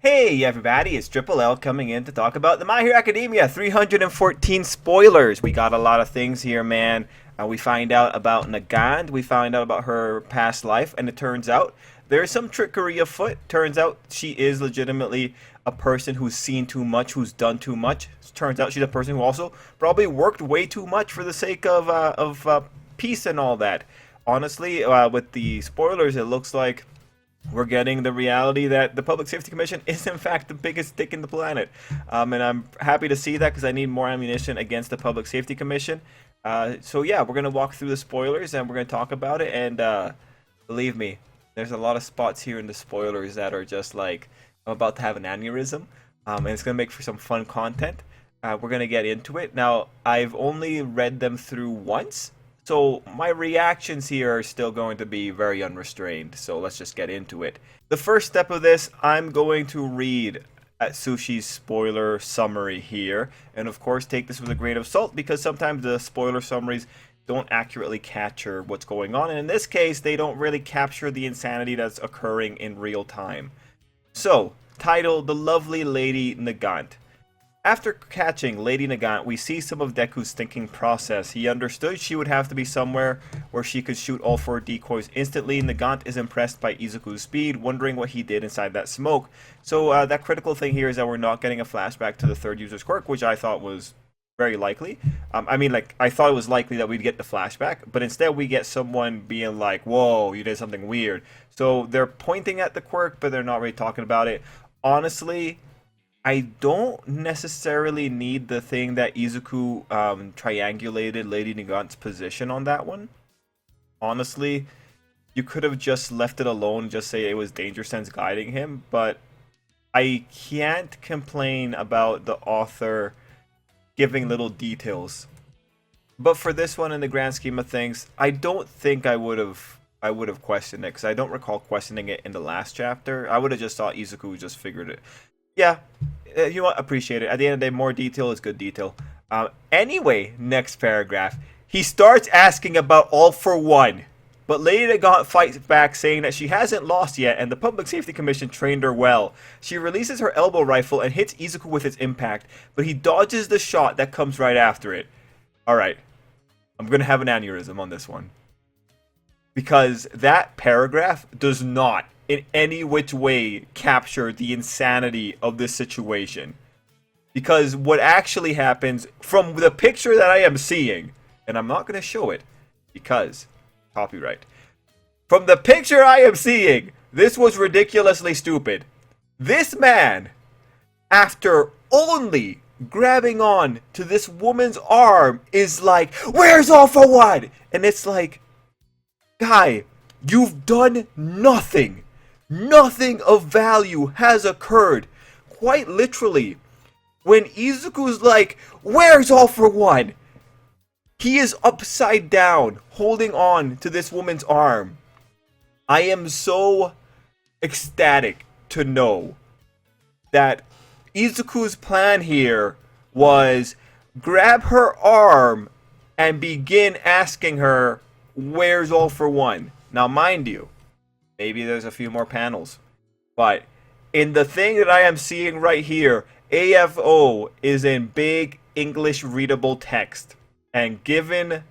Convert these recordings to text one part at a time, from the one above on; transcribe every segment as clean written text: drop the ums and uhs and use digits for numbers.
Hey everybody, it's Tripl-L coming in to talk about the My Hero Academia 314 spoilers. We got a lot of things here, man. We find out about Nagant, we find out about her past life, and it turns out there's some trickery afoot. Turns out she is legitimately a person who's seen too much, who's done too much. Turns out she's a person who also probably worked way too much for the sake of peace and all that. Honestly, with the spoilers, it looks like we're getting the reality that the Public Safety Commission is in fact the biggest dick in the planet. And I'm happy to see that because I need more ammunition against the Public Safety Commission. So yeah, we're going to walk through the spoilers and we're going to talk about it. And believe me, there's a lot of spots here in the spoilers that are just like, I'm about to have an aneurysm. And it's going to make for some fun content. We're going to get into it. Now, I've only read them through once. So my reactions here are still going to be very unrestrained, so let's just get into it. The first step of this, I'm going to read Atsushi's spoiler summary here, and of course take this with a grain of salt because sometimes the spoiler summaries don't accurately capture what's going on, and in this case they don't really capture the insanity that's occurring in real time. So, title: The Lovely Lady Nagant. After catching Lady Nagant, we see some of Deku's thinking process. He understood she would have to be somewhere where she could shoot all 4 decoys instantly. Nagant is impressed by Izuku's speed, wondering what he did inside that smoke. So that critical thing here is that we're not getting a flashback to the third user's quirk, which I thought was very likely. I thought it was likely that we'd get the flashback, but instead we get someone being like, whoa, you did something weird. So they're pointing at the quirk, but they're not really talking about it. Honestly, I don't necessarily need the thing that Izuku triangulated Lady Nagant's position on that one. Honestly, you could have just left it alone, just say it was Danger Sense guiding him, but I can't complain about the author giving little details. But for this one, in the grand scheme of things, I don't think I would have questioned it, because I don't recall questioning it in the last chapter. I would have just thought Izuku just figured it. Yeah, you know what? Appreciate it. At the end of the day, more detail is good detail. Anyway, next paragraph. He starts asking about All for One, but Lady Nagant fights back, saying that she hasn't lost yet, and the Public Safety Commission trained her well. She releases her elbow rifle and hits Izuku with its impact, but he dodges the shot that comes right after it. Alright, I'm gonna have an aneurysm on this one. Because that paragraph does not in any which way capture the insanity of this situation. Because what actually happens from the picture that I am seeing, and I'm not going to show it because copyright. From the picture I am seeing, this was ridiculously stupid. This man, after only grabbing on to this woman's arm, is like, "Where's All for One?" And it's like, guy, you've done nothing. Nothing of value has occurred. Quite literally, when Izuku's like, "Where's All for One?" he is upside down, holding on to this woman's arm. I am so ecstatic to know that Izuku's plan here was grab her arm and begin asking her, "Where's All for One?" Now, mind you, maybe there's a few more panels, but in the thing that I am seeing right here, AFO is in big English readable text. And given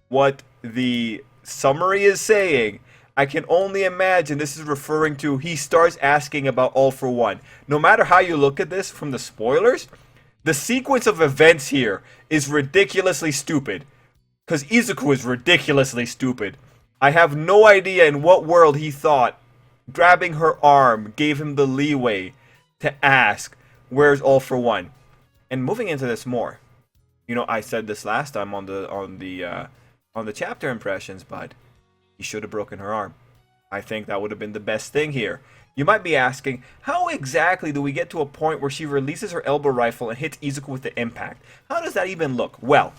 what the summary is saying, I can only imagine this is referring to he starts asking about All for One. No matter how you look at this from the spoilers, the sequence of events here is ridiculously stupid. Because Izuku is ridiculously stupid. I have no idea in what world he thought grabbing her arm gave him the leeway to ask, "Where's All for One?" And moving into this more, you know, I said this last time on the chapter impressions, but he should have broken her arm. I think that would have been the best thing here. You might be asking, how exactly do we get to a point where she releases her elbow rifle and hits Izuku with the impact? How does that even look? Well,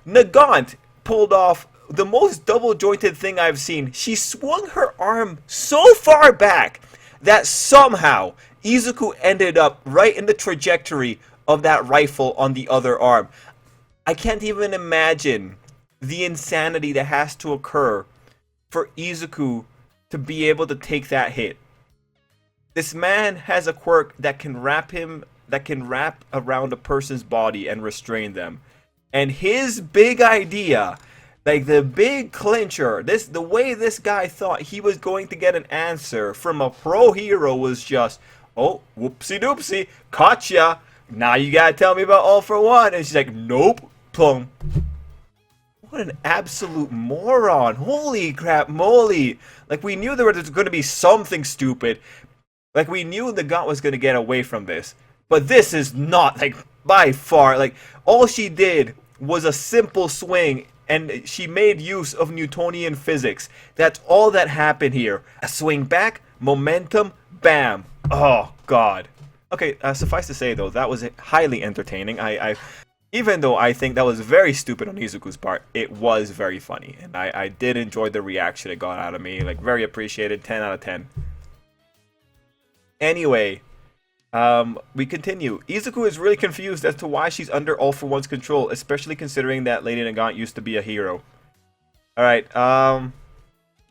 Nagant pulled off the most double-jointed thing I've seen. She swung her arm so far back that somehow Izuku ended up right in the trajectory of that rifle on the other arm. I can't even imagine the insanity that has to occur for Izuku to be able to take that hit. This man has a quirk that can wrap around a person's body and restrain them. And his big idea, like the big clincher, the way this guy thought he was going to get an answer from a pro hero was just, oh, whoopsie doopsie, caught ya. Now you gotta tell me about All for One. And she's like, nope, plum. What an absolute moron. Holy crap moly. Like, we knew there was going to be something stupid. Like, we knew the Nagant was going to get away from this. But this is not, like, by far. Like, all she did was a simple swing, and she made use of Newtonian physics. That's all that happened here. A swing back, momentum, bam. Oh, God. Okay, suffice to say, though, that was highly entertaining. Even though I think that was very stupid on Izuku's part, it was very funny. And I did enjoy the reaction it got out of me. Like, very appreciated. 10 out of 10. Anyway, we continue. Izuku is really confused as to why she's under All for One's control, especially considering that Lady Nagant used to be a hero. Alright,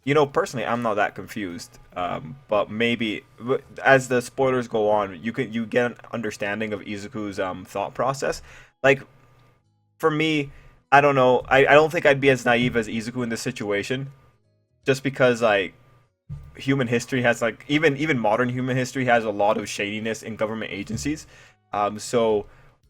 you know, personally, I'm not that confused. But maybe, as the spoilers go on, you get an understanding of Izuku's thought process. Like, for me, I don't know. I don't think I'd be as naive as Izuku in this situation. Just because, like, human history has, like, even modern human history has a lot of shadiness in government agencies. So,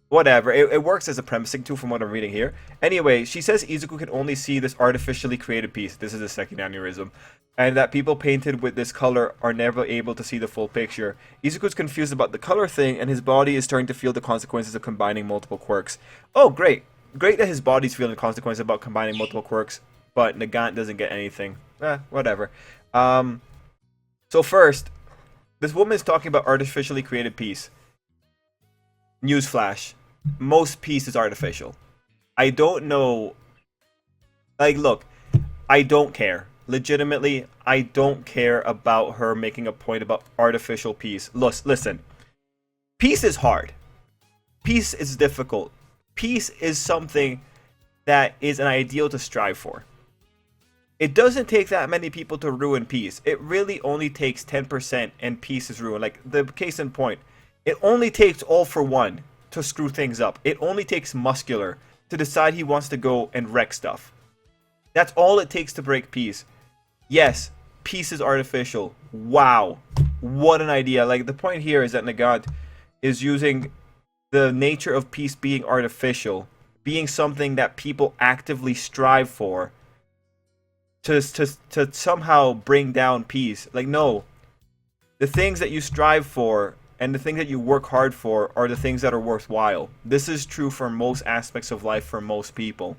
whatever. It works as a premising tool from what I'm reading here. Anyway, she says Izuku can only see this artificially created piece. This is a second aneurysm. And that people painted with this color are never able to see the full picture. Izuku's confused about the color thing, and his body is starting to feel the consequences of combining multiple quirks. Oh, great. Great that his body's feeling the consequences about combining multiple quirks, but Nagant doesn't get anything. Whatever. So first, this woman is talking about artificially created peace. Newsflash. Most peace is artificial. I don't know. Like, look, I don't care. Legitimately, I don't care about her making a point about artificial peace. Listen, peace is hard. Peace is difficult. Peace is something that is an ideal to strive for. It doesn't take that many people to ruin peace. It really only takes 10% and peace is ruined. Like, the case in point, it only takes All for One to screw things up. It only takes Muscular to decide he wants to go and wreck stuff. That's all it takes to break peace. Yes, peace is artificial. Wow. What an idea. Like, the point here is that Nagant is using the nature of peace being artificial, being something that people actively strive for, to somehow bring down peace. Like, no. The things that you strive for and the things that you work hard for are the things that are worthwhile. This is true for most aspects of life for most people.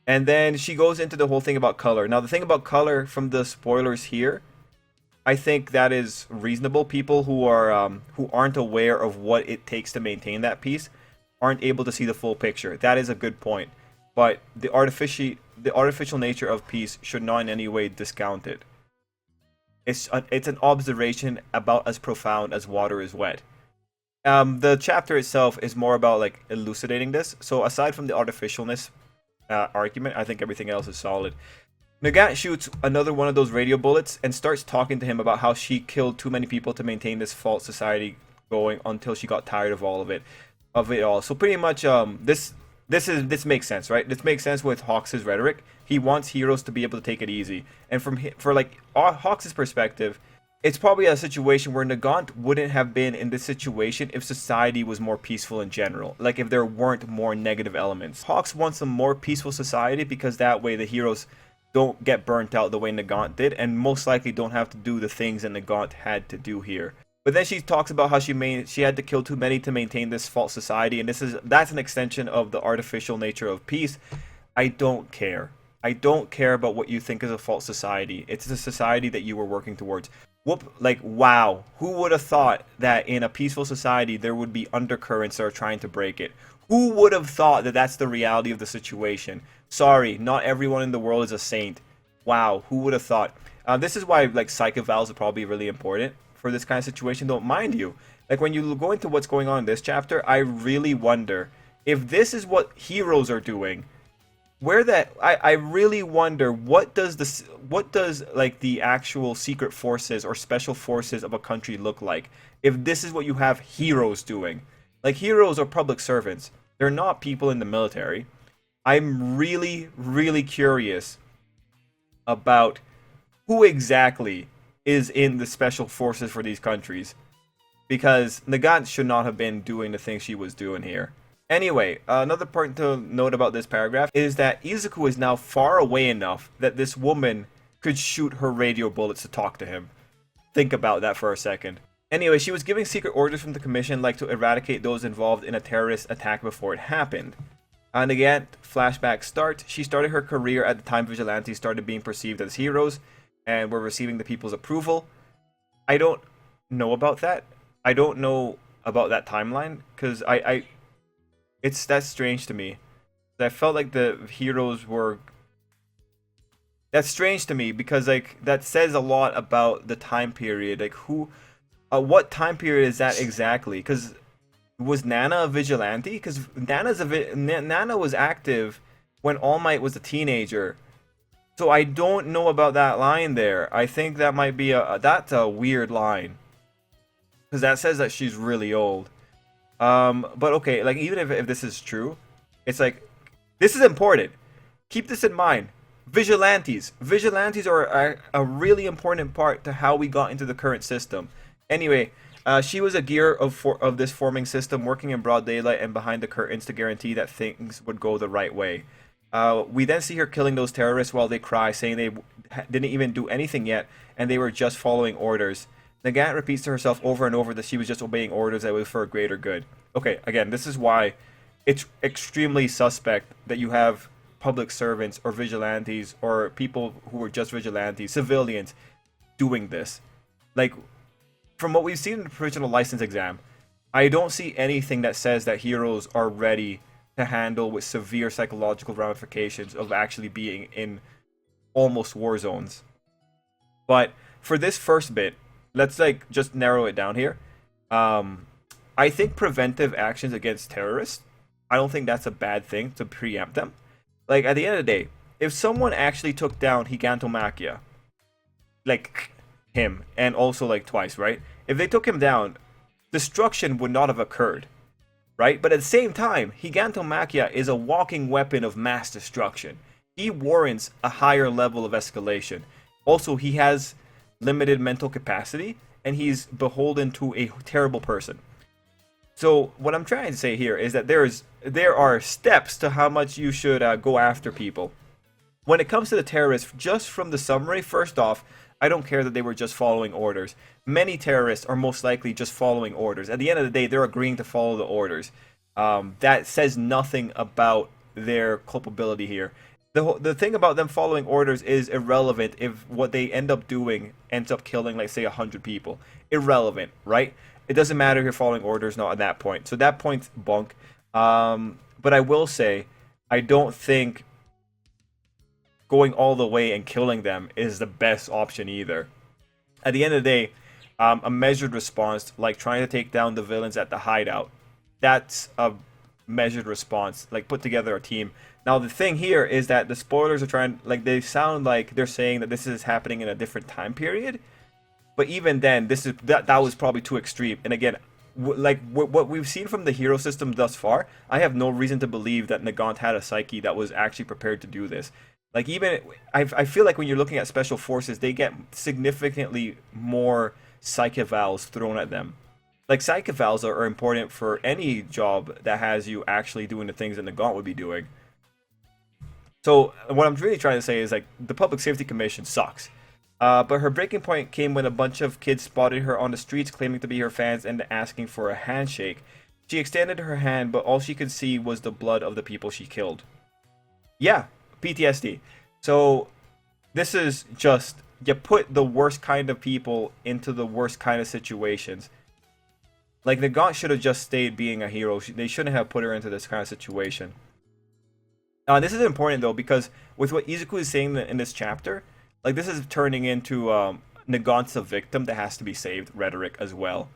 And then she goes into the whole thing about color. Now, the thing about color from the spoilers here, I think that is reasonable. People who aren't aware of what it takes to maintain that peace aren't able to see the full picture. That is a good point. But the artificial nature of peace should not in any way discount it. It's an observation about as profound as water is wet. The chapter itself is more about, like, elucidating this. So aside from the artificialness argument, I think everything else is solid. Nagant shoots another one of those radio bullets and starts talking to him about how she killed too many people to maintain this false society going until she got tired of it all. So pretty much this makes sense, right? This makes sense with Hawks' rhetoric. He wants heroes to be able to take it easy. And for like Hawks' perspective, it's probably a situation where Nagant wouldn't have been in this situation if society was more peaceful in general. Like, if there weren't more negative elements. Hawks wants a more peaceful society because that way the heroes don't get burnt out the way Nagant did, and most likely don't have to do the things that Nagant had to do here. But then she talks about how she had to kill too many to maintain this false society, and that's an extension of the artificial nature of peace. I don't care. I don't care about what you think is a false society. It's the society that you were working towards. Like, wow. Who would have thought that in a peaceful society there would be undercurrents that are trying to break it? Who would have thought that that's the reality of the situation? Sorry, not everyone in the world is a saint. Wow, who would have thought? This is why, like, psych evals are probably really important for this kind of situation. Don't mind you. Like, when you go into what's going on in this chapter, I really wonder if this is what heroes are doing. where that I really wonder what does this what does like the actual secret forces or special forces of a country look like if this is what you have heroes doing. Like heroes are public servants. They're not people in the military. I'm really curious about who exactly is in the special forces for these countries, because Nagant should not have been doing the things she was doing here. Anyway, another point to note about this paragraph is that Izuku is now far away enough that this woman could shoot her radio bullets to talk to him. Think about that for a second. Anyway, she was giving secret orders from the commission, like to eradicate those involved in a terrorist attack before it happened. And again, flashback start. She started her career at the time vigilantes started being perceived as heroes and were receiving the people's approval. I don't know about that. I don't know about that timeline because that's strange to me. I felt like the heroes were. That's strange to me because like that says a lot about the time period. Like what time period is that exactly? Because was Nana a vigilante? Because Nana was active when All Might was a teenager. So I don't know about that line there. I think that might be that's a weird line. Because that says that she's really old. But okay, like even if this is true, it's like this is important. Keep this in mind. Vigilantes. Vigilantes are a really important part to how we got into the current system. Anyway, she was a gear of this forming system, working in broad daylight and behind the curtains to guarantee that things would go the right way. We then see her killing those terrorists while they cry, saying they didn't even do anything yet, and they were just following orders. Nagant repeats to herself over and over that she was just obeying orders that was for a greater good. Okay, again, this is why it's extremely suspect that you have public servants or vigilantes or people who are just vigilantes, civilians, doing this. Like, from what we've seen in the provisional license exam, I don't see anything that says that heroes are ready to handle with severe psychological ramifications of actually being in almost war zones. But for this first bit, let's like just narrow it down here. I think preventive actions against terrorists, I don't think that's a bad thing to preempt them. Like at the end of the day, if someone actually took down Gigantomachia, like him, and also like twice, right? If they took him down, destruction would not have occurred, right? But at the same time, Gigantomachia is a walking weapon of mass destruction. He warrants a higher level of escalation. Also, he has limited mental capacity, and he's beholden to a terrible person. So what I'm trying to say here is that there are steps to how much you should go after people. When it comes to the terrorists, just from the summary, first off, I don't care that they were just following orders. Many terrorists are most likely just following orders. At the end of the day, they're agreeing to follow the orders. That says nothing about their culpability here. The thing about them following orders is irrelevant if what they end up doing ends up killing, like, say, 100 people. Irrelevant, right? It doesn't matter if you're following orders not at that point. So that point's bunk. But I will say, I don't think going all the way and killing them is the best option either. At the end of the day, a measured response, like trying to take down the villains at the hideout, that's a measured response. Like, put together a team. Now, the thing here is that the spoilers are trying, like, they sound like they're saying that this is happening in a different time period. But even then, that was probably too extreme. And again, what we've seen from the hero system thus far, I have no reason to believe that Nagant had a psyche that was actually prepared to do this. Like, even I feel like when you're looking at special forces, they get significantly more psych evals thrown at them. Like, psych evals are important for any job that has you actually doing the things that Nagant would be doing. So what I'm really trying to say is, like, the Public Safety Commission sucks. But her breaking point came when a bunch of kids spotted her on the streets claiming to be her fans and asking for a handshake. She extended her hand, but all she could see was the blood of the people she killed. Yeah, PTSD. So this is just, you put the worst kind of people into the worst kind of situations. Like, Nagant should have just stayed being a hero. They shouldn't have put her into this kind of situation. This is important, though, because with what Izuku is saying in this chapter, like, this is turning into Nagant's a victim that has to be saved rhetoric as well.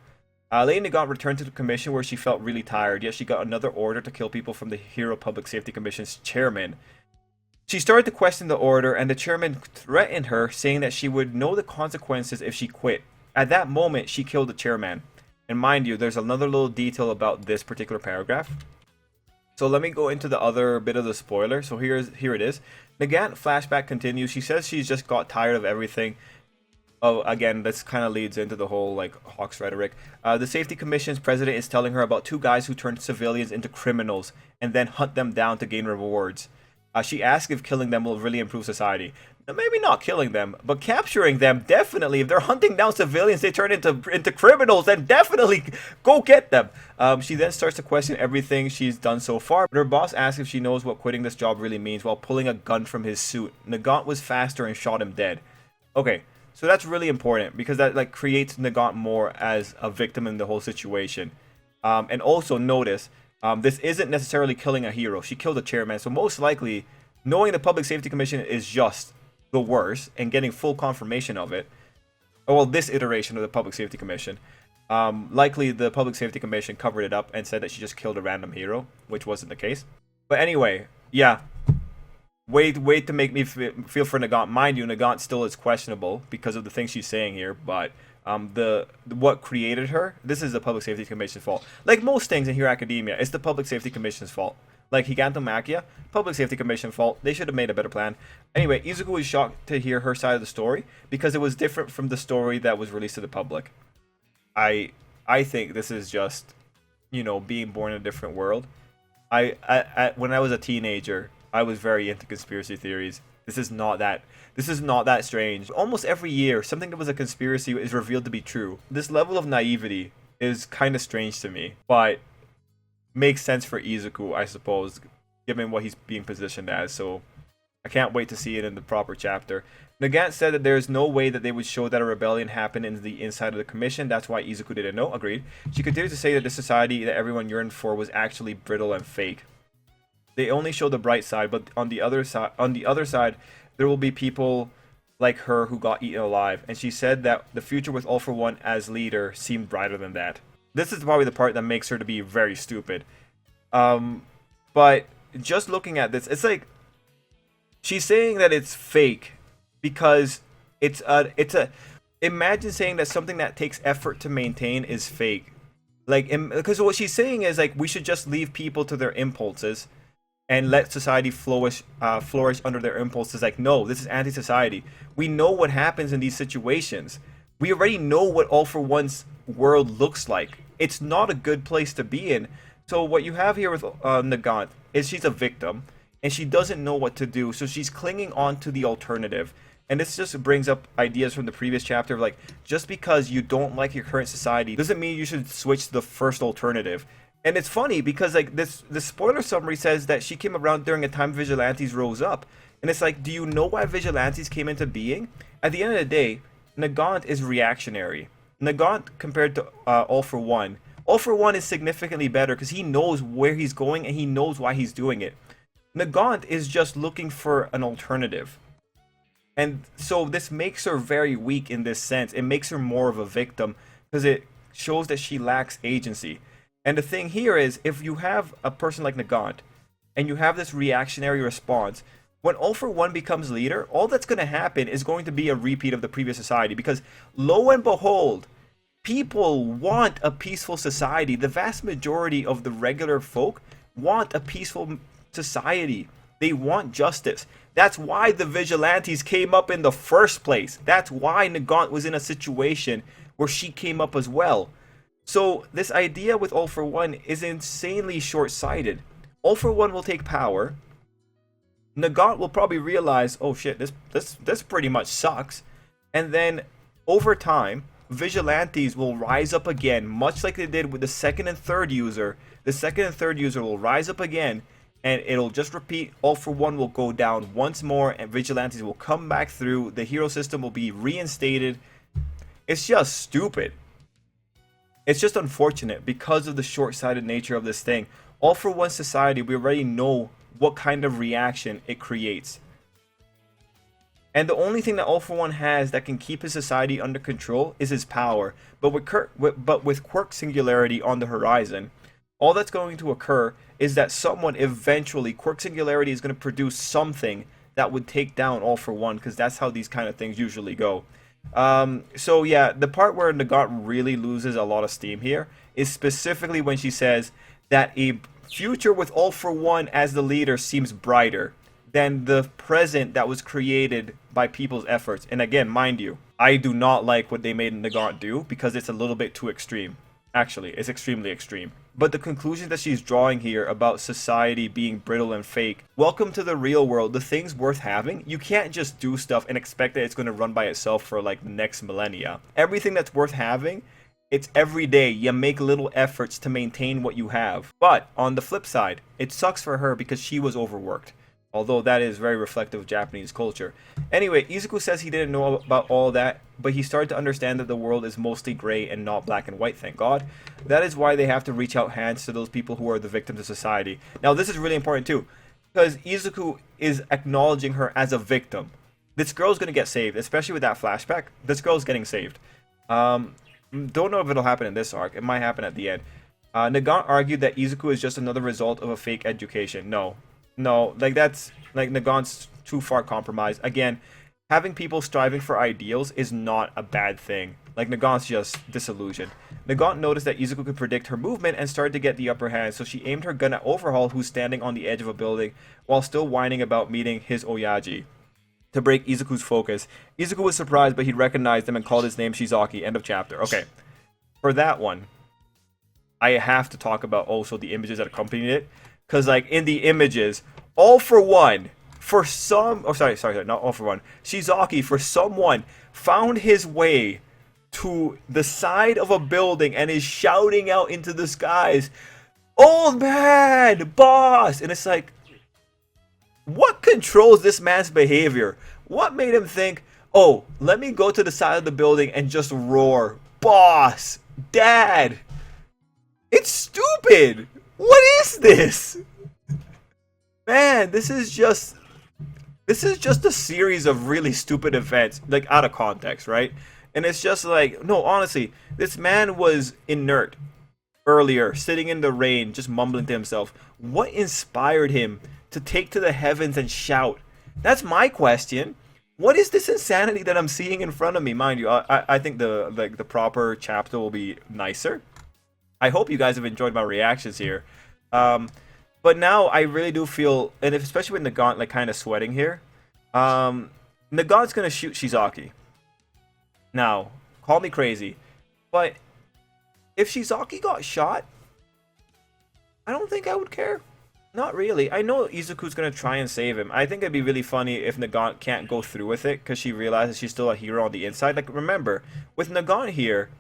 Lady Nagant returned to the commission where she felt really tired, yet she got another order to kill people from the Hero Public Safety Commission's chairman. She started to question the order, and the chairman threatened her, saying that she would know the consequences if she quit. At that moment, she killed the chairman. And mind you, there's another little detail about this particular paragraph. So let me go into the other bit of the spoiler. So here it is. Nagant flashback continues. She says she's just got tired of everything. Oh, again, this kind of leads into the whole, like, Hawks rhetoric. The Safety Commission's president is telling her about two guys who turn civilians into criminals and then hunt them down to gain rewards. She asks if killing them will really improve society. Now, maybe not killing them, but capturing them, definitely. If they're hunting down civilians, they turn into criminals, then definitely go get them. She then starts to question everything she's done so far. But her boss asks if she knows what quitting this job really means while pulling a gun from his suit. Nagant was faster and shot him dead. Okay. So that's really important because that like creates Nagant more as a victim in the whole situation. And also notice, this isn't necessarily killing a hero. She killed a chairman. So most likely, knowing the Public Safety Commission is just the worst and getting full confirmation of it. Well, this iteration of the Public Safety Commission. Likely the Public Safety Commission covered it up and said that she just killed a random hero, which wasn't the case. But anyway, yeah. Wait to make me feel for Nagant. Mind you, Nagant still is questionable because of the things she's saying here, but what created her, this is the Public Safety Commission's fault. Like most things in Hero Academia, it's the Public Safety Commission's fault. Like Gigantomachia, Public Safety Commission fault. They should have made a better plan. Anyway, Izuku was shocked to hear her side of the story because it was different from the story that was released to the public. I think this is just, you know, being born in a different world. When I was a teenager, I was very into conspiracy theories. This is not that strange. Almost every year, something that was a conspiracy is revealed to be true. This level of naivety is kind of strange to me, but makes sense for Izuku, I suppose, given what he's being positioned as. So I can't wait to see it in the proper chapter. Nagant said that there is no way that they would show that a rebellion happened in the inside of the commission. That's why Izuku didn't know. Agreed. She continued to say that the society that everyone yearned for was actually brittle and fake. They only show the bright side, but on the other side, there will be people like her who got eaten alive. And she said that the future with All for One as leader seemed brighter than that. This is probably the part that makes her to be very stupid. But just looking at this, it's like she's saying that it's fake because it's a. Imagine saying that something that takes effort to maintain is fake. Like, because what she's saying is like we should just leave people to their impulses and let society flourish under their impulses. Like, no, this is anti-society. We know what happens in these situations. We already know what All for One's world looks like. It's not a good place to be in. So what you have here with Nagant is she's a victim, and she doesn't know what to do, so she's clinging on to the alternative. And this just brings up ideas from the previous chapter of like, just because you don't like your current society doesn't mean you should switch to the first alternative. And it's funny because like the spoiler summary says that she came around during a time Vigilantes rose up. And it's like, do you know why Vigilantes came into being? At the end of the day, Nagant is reactionary. Nagant compared to All for One is significantly better because he knows where he's going and he knows why he's doing it. Nagant is just looking for an alternative. And so this makes her very weak in this sense. It makes her more of a victim because it shows that she lacks agency. And the thing here is, if you have a person like Nagant, and you have this reactionary response, when All for One becomes leader, all that's going to happen is going to be a repeat of the previous society. Because lo and behold, people want a peaceful society. The vast majority of the regular folk want a peaceful society. They want justice. That's why the Vigilantes came up in the first place. That's why Nagant was in a situation where she came up as well. So this idea with All for One is insanely short-sighted. All for One will take power. Nagant will probably realize, oh shit, this pretty much sucks. And then over time, Vigilantes will rise up again, much like they did with the second and third user. The second and third user will rise up again, and it'll just repeat. All for One will go down once more, and Vigilantes will come back through. The hero system will be reinstated. It's just stupid. It's just unfortunate because of the short-sighted nature of this thing. All for One society, we already know what kind of reaction it creates. And the only thing that All for One has that can keep his society under control is his power. But with Quirk Singularity on the horizon, all that's going to occur is that someone eventually, Quirk Singularity is going to produce something that would take down All For One, because that's how these kind of things usually go. So yeah, the part where Nagant really loses a lot of steam here is specifically when she says that a future with All For One as the leader seems brighter than the present that was created by people's efforts. And again, mind you, I do not like what they made Nagant do, because it's a little bit too extreme. Actually, it's extremely extreme. But the conclusion that she's drawing here about society being brittle and fake, welcome to the real world. The things worth having, you can't just do stuff and expect that it's going to run by itself for like the next millennia. Everything that's worth having, it's every day you make little efforts to maintain what you have. But on the flip side, it sucks for her because she was overworked. Although that is very reflective of Japanese culture. Anyway, Izuku says he didn't know about all that, but he started to understand that the world is mostly gray and not black and white, thank God. That is why they have to reach out hands to those people who are the victims of society. Now, this is really important too, because Izuku is acknowledging her as a victim. This girl's going to get saved, especially with that flashback. This girl's getting saved. Don't know if it'll happen in this arc. It might happen at the end. Nagant argued that Izuku is just another result of a fake education. No, like that's like Nagant's too far compromised. Again, having people striving for ideals is not a bad thing. Like Nagant's just disillusioned. Nagant noticed that Izuku could predict her movement and started to get the upper hand, so she aimed her gun at Overhaul, who's standing on the edge of a building while still whining about meeting his Oyaji. To break Izuku's focus, Izuku was surprised, but he recognized him and called his name Shizaki. End of chapter. Okay, for that one, I have to talk about also the images that accompanied it. Because, like, in the images, All For One, for some... Oh, sorry, not All For One. Shizaki, for someone, found his way to the side of a building and is shouting out into the skies, "Old man! Boss!" And it's like, what controls this man's behavior? What made him think, oh, let me go to the side of the building and just roar, "Boss! Dad!" It's stupid! What is this? Man, this is just a series of really stupid events, like out of context, right? And it's just like, no, honestly, this man was inert earlier, sitting in the rain, just mumbling to himself. What inspired him to take to the heavens and shout? That's my question. What is this insanity that I'm seeing in front of me? Mind you, I think the proper chapter will be nicer. I hope you guys have enjoyed my reactions here. But now I really do feel, and especially with Nagant like kind of sweating here, Nagant's gonna shoot Shizaki. Now, call me crazy, but if Shizaki got shot, I don't think I would care. Not really. I know Izuku's gonna try and save him. I think it'd be really funny if Nagant can't go through with it because she realizes she's still a hero on the inside. Like, remember, with Nagant here,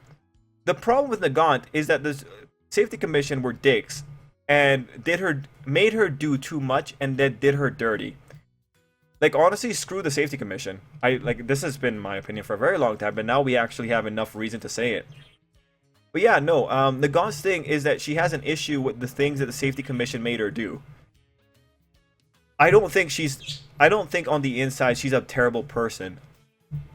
the problem with Nagant is that the safety commission were dicks and made her do too much and then did her dirty. Like, honestly, screw the safety commission. This has been my opinion for a very long time, but now we actually have enough reason to say it. But yeah, no, Nagant's thing is that she has an issue with the things that the safety commission made her do. I don't think on the inside she's a terrible person.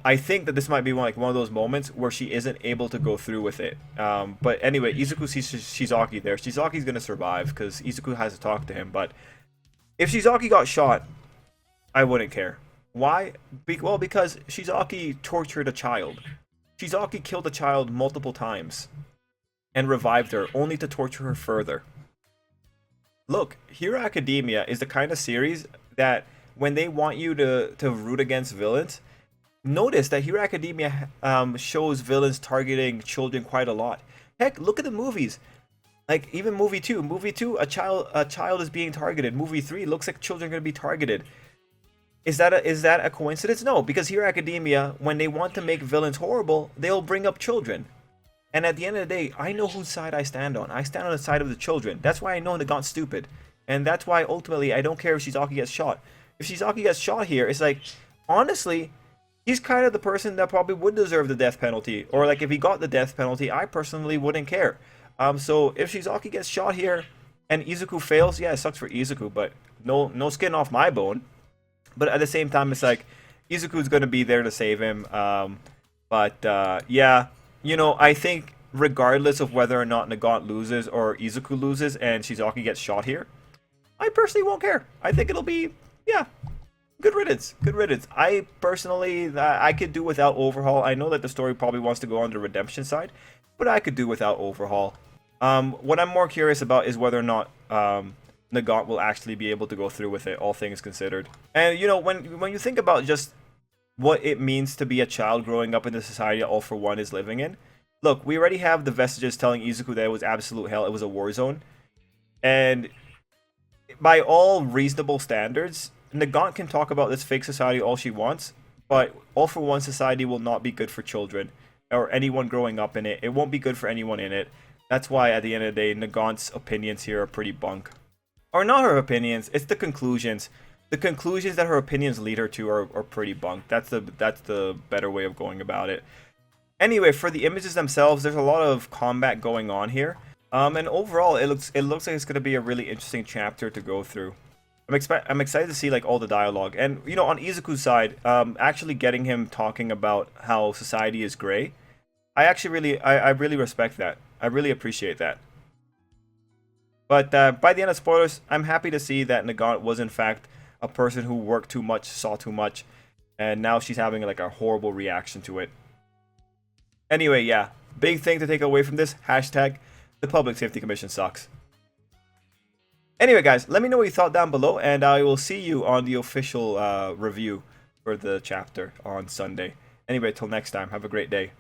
I think that this might be one of those moments where she isn't able to go through with it. But anyway, Izuku sees Shizaki there. Shizaki's gonna survive because Izuku has to talk to him. But if Shizaki got shot, I wouldn't care. Why? Well, because Shizaki tortured a child. Shizaki killed a child multiple times and revived her, only to torture her further. Look, Hero Academia is the kind of series that when they want you to root against villains, notice that Hero Academia shows villains targeting children quite a lot. Heck, look at the movies. Like, even movie 2. Movie 2, a child is being targeted. Movie 3 looks like children are going to be targeted. Is that a coincidence? No, because Hero Academia, when they want to make villains horrible, they'll bring up children. And at the end of the day, I know whose side I stand on. I stand on the side of the children. That's why I know Nagant's stupid. And that's why, ultimately, I don't care if Shizaki gets shot. If Shizaki gets shot here, it's like, honestly, he's kind of the person that probably would deserve the death penalty. Or, like, if he got the death penalty, I personally wouldn't care. So, if Shizaki gets shot here, and Izuku fails, yeah, it sucks for Izuku, but no skin off my bone. But at the same time, it's like, Izuku's going to be there to save him. Yeah, you know, I think regardless of whether or not Nagant loses or Izuku loses and Shizaki gets shot here, I personally won't care. I think it'll be, yeah, Good riddance. Good riddance. I personally, I could do without Overhaul. I know that the story probably wants to go on the redemption side, but I could do without Overhaul. What I'm more curious about is whether or not Nagant will actually be able to go through with it, all things considered. And you know, when you think about just what it means to be a child growing up in the society that All For One is living in, look, we already have the vestiges telling Izuku that it was absolute hell, it was a war zone, and by all reasonable standards, Nagant can talk about this fake society all she wants, but All For One society will not be good for children or anyone growing up in it. It won't be good for anyone in it. That's why, at the end of the day, Nagant's opinions here are pretty bunk. Or not her opinions, it's the conclusions. The conclusions that her opinions lead her to are pretty bunk. That's the better way of going about it. Anyway, for the images themselves, there's a lot of combat going on here. And overall, it looks like it's gonna be a really interesting chapter to go through. I'm excited to see like all the dialogue, and you know, on Izuku's side, actually getting him talking about how society is gray, I really respect that. I really appreciate that. But by the end of spoilers, I'm happy to see that Nagant was in fact a person who worked too much, saw too much, and now she's having like a horrible reaction to it. Anyway, yeah, big thing to take away from this, hashtag the Public Safety Commission sucks. Anyway, guys, let me know what you thought down below, and I will see you on the official review for the chapter on Sunday. Anyway, till next time, have a great day.